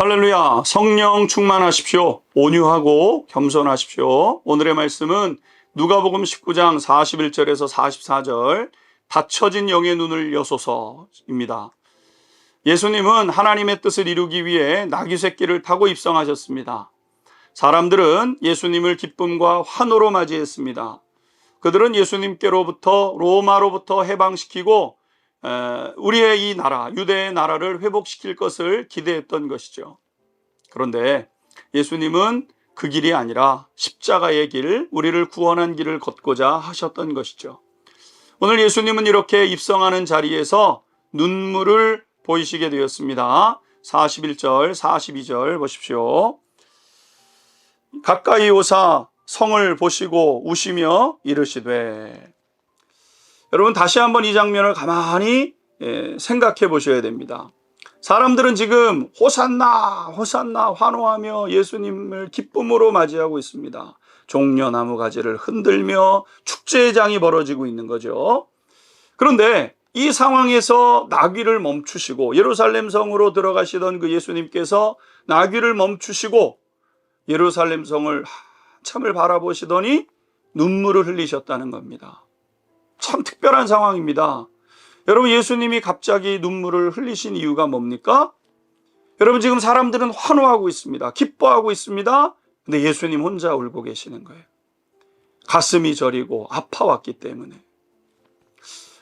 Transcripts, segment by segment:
할렐루야. 성령 충만하십시오. 온유하고 겸손하십시오. 오늘의 말씀은 누가복음 19장 41절에서 44절 닫혀진 영의 눈을 여소서입니다. 예수님은 하나님의 뜻을 이루기 위해 나귀 새끼를 타고 입성하셨습니다. 사람들은 예수님을 기쁨과 환호로 맞이했습니다. 그들은 예수님께로부터 로마로부터 해방시키고 우리의 이 나라, 유대의 나라를 회복시킬 것을 기대했던 것이죠. 그런데 예수님은 그 길이 아니라 십자가의 길, 우리를 구원한 길을 걷고자 하셨던 것이죠. 오늘 예수님은 이렇게 입성하는 자리에서 눈물을 보이시게 되었습니다. 41절, 42절 보십시오. 가까이 오사 성을 보시고 우시며 이르시되. 여러분 다시 한번 이 장면을 가만히 생각해 보셔야 됩니다. 사람들은 지금 호산나 호산나 환호하며 예수님을 기쁨으로 맞이하고 있습니다. 종려나무 가지를 흔들며 축제의 장이 벌어지고 있는 거죠. 그런데 이 상황에서 나귀를 멈추시고 예루살렘 성으로 들어가시던 그 예수님께서 나귀를 멈추시고 예루살렘 성을 한참을 바라보시더니 눈물을 흘리셨다는 겁니다. 참 특별한 상황입니다. 여러분, 예수님이 갑자기 눈물을 흘리신 이유가 뭡니까? 여러분, 지금 사람들은 환호하고 있습니다. 기뻐하고 있습니다. 근데 예수님 혼자 울고 계시는 거예요. 가슴이 저리고 아파왔기 때문에.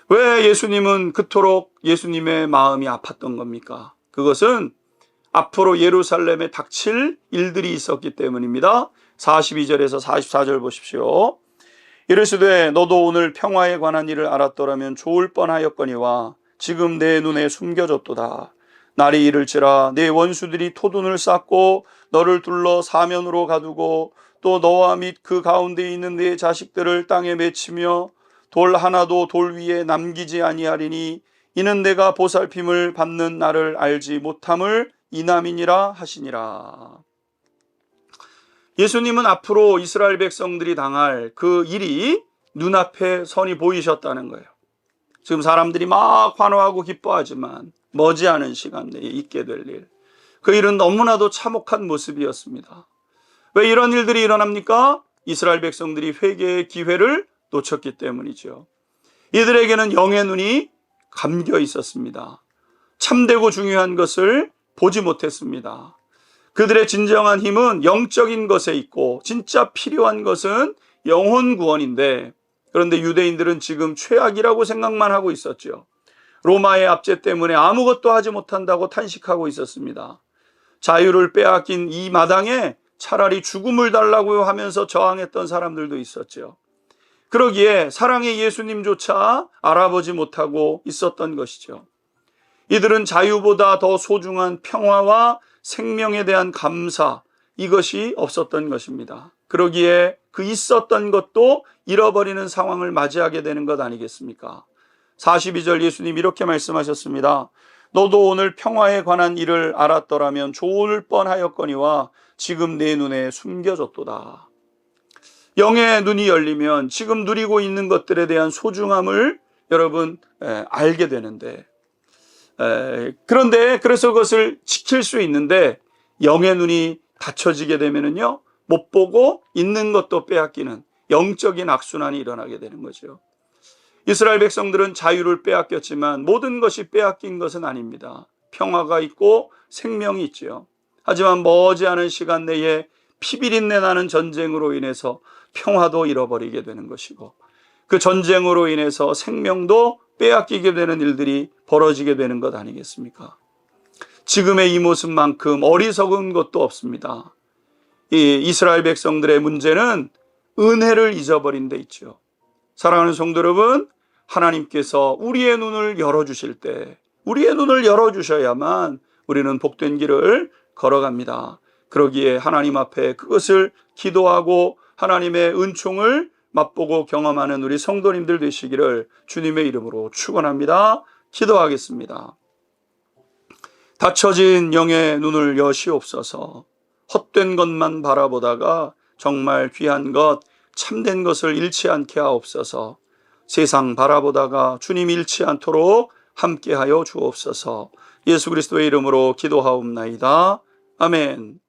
왜 예수님은 그토록 예수님의 마음이 아팠던 겁니까? 그것은 앞으로 예루살렘에 닥칠 일들이 있었기 때문입니다. 42절에서 44절 보십시오. 이르시되 너도 오늘 평화에 관한 일을 알았더라면 좋을 뻔하였거니와 지금 내 눈에 숨겨졌도다. 날이 이를지라 내 원수들이 토둔을 쌓고 너를 둘러 사면으로 가두고 또 너와 및 그 가운데 있는 내 자식들을 땅에 맺히며 돌 하나도 돌 위에 남기지 아니하리니 이는 내가 보살핌을 받는 나를 알지 못함을 이남이니라 하시니라. 예수님은 앞으로 이스라엘 백성들이 당할 그 일이 눈앞에 선이 보이셨다는 거예요. 지금 사람들이 막 환호하고 기뻐하지만 머지않은 시간 내에 있게 될 일. 그 일은 너무나도 참혹한 모습이었습니다. 왜 이런 일들이 일어납니까? 이스라엘 백성들이 회개의 기회를 놓쳤기 때문이죠. 이들에게는 영의 눈이 감겨 있었습니다. 참되고 중요한 것을 보지 못했습니다. 그들의 진정한 힘은 영적인 것에 있고 진짜 필요한 것은 영혼 구원인데, 그런데 유대인들은 지금 최악이라고 생각만 하고 있었죠. 로마의 압제 때문에 아무것도 하지 못한다고 탄식하고 있었습니다. 자유를 빼앗긴 이 마당에 차라리 죽음을 달라고 하면서 저항했던 사람들도 있었죠. 그러기에 사랑의 예수님조차 알아보지 못하고 있었던 것이죠. 이들은 자유보다 더 소중한 평화와 생명에 대한 감사, 이것이 없었던 것입니다. 그러기에 그 있었던 것도 잃어버리는 상황을 맞이하게 되는 것 아니겠습니까? 42절 예수님 이렇게 말씀하셨습니다. 너도 오늘 평화에 관한 일을 알았더라면 좋을 뻔하였거니와 지금 내 눈에 숨겨졌도다. 영의 눈이 열리면 지금 누리고 있는 것들에 대한 소중함을 여러분 알게 되는데, 그런데 그래서 그것을 지킬 수 있는데 영의 눈이 닫혀지게 되면은요, 못 보고 있는 것도 빼앗기는 영적인 악순환이 일어나게 되는 거죠. 이스라엘 백성들은 자유를 빼앗겼지만 모든 것이 빼앗긴 것은 아닙니다. 평화가 있고 생명이 있죠. 하지만 머지않은 시간 내에 피비린내 나는 전쟁으로 인해서 평화도 잃어버리게 되는 것이고, 그 전쟁으로 인해서 생명도 빼앗기게 되는 일들이 벌어지게 되는 것 아니겠습니까? 지금의 이 모습만큼 어리석은 것도 없습니다. 이 이스라엘 백성들의 문제는 은혜를 잊어버린 데 있죠. 사랑하는 성도 여러분, 하나님께서 우리의 눈을 열어주실 때, 우리의 눈을 열어주셔야만 우리는 복된 길을 걸어갑니다. 그러기에 하나님 앞에 그것을 기도하고 하나님의 은총을 맛보고 경험하는 우리 성도님들 되시기를 주님의 이름으로 축원합니다. 기도하겠습니다. 닫혀진 영의 눈을 여시옵소서. 헛된 것만 바라보다가 정말 귀한 것, 참된 것을 잃지 않게 하옵소서. 세상 바라보다가 주님 잃지 않도록 함께하여 주옵소서. 예수 그리스도의 이름으로 기도하옵나이다. 아멘.